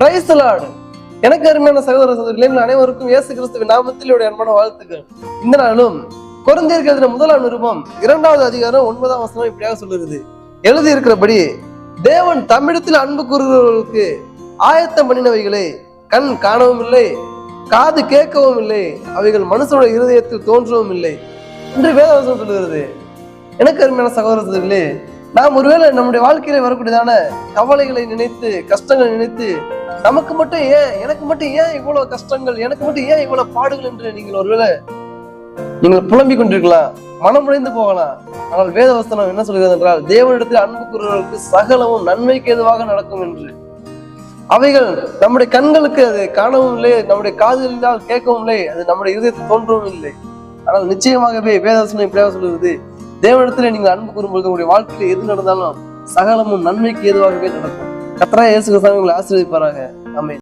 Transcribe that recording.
Praise the Lord. எனக்கு அருமையான சகோதர சகோதரிகளே, அனைவருக்கும் இயேசு கிறிஸ்துவின் நாமத்தில் அன்பான வாழ்த்துக்கள். இந்த நாளும் கொரிந்தியருக்கு எழுதின 1 நிருபம் 2வது அதிகாரம் 9ஆம் வசனம் இப்படியாக சொல்லுகிறது. எழுதி இருக்கிறபடி, தேவன் தம்மிடத்தில் அன்பு கூறுகிறவர்களுக்கு ஆயத்தம் பண்ணினவைகளை கண் காணவும் இல்லை, காது கேட்கவும் இல்லை, அவைகள் மனுஷனுடைய இருதயத்தில் தோன்றவும் இல்லை என்று வேதவசனம் சொல்லுகிறது. எனக்கு அருமையான சகோதர சகோதரிகளே, நாம் ஒருவேளை நம்முடைய வாழ்க்கையில வரக்கூடியதான கவலைகளை நினைத்து, கஷ்டங்களை நினைத்து, நமக்கு மட்டும் ஏன், எனக்கு மட்டும் ஏன் இவ்வளவு கஷ்டங்கள், எனக்கு மட்டும் ஏன் இவ்வளவு பாடுகள் என்று நீங்கள் ஒருவேளை நீங்கள் புலம்பிக் கொண்டிருக்கலாம், மனம் உடைந்து போகலாம். ஆனால் வேதவசனம் என்ன சொல்கிறது என்றால், தேவனிடத்தில் அன்பு கூறுவதற்கு சகலமும் நன்மைக்கு ஏதுவாக நடக்கும் என்று. அவைகள் நம்முடைய கண்களுக்கு அது காணவும் இல்லை, நம்முடைய காதுகளினால் கேட்கவும் இல்லை, அது நம்முடைய இதயத்தில் தோன்றவும் இல்லை. ஆனால் நிச்சயமாகவே வேதவசனம் இப்படியாக சொல்கிறது, தேவனிடத்தில் நீங்கள் அன்பு கூறும்போது உங்களுடைய வாழ்க்கையில் எது நடந்தாலும் சகலமும் நன்மைக்கு ஏதுவாகவே நடக்கும். கர்த்தராகிய இயேசு கிறிஸ்து உங்களை ஆசீர்வதிப்பாராக. ஆமென்.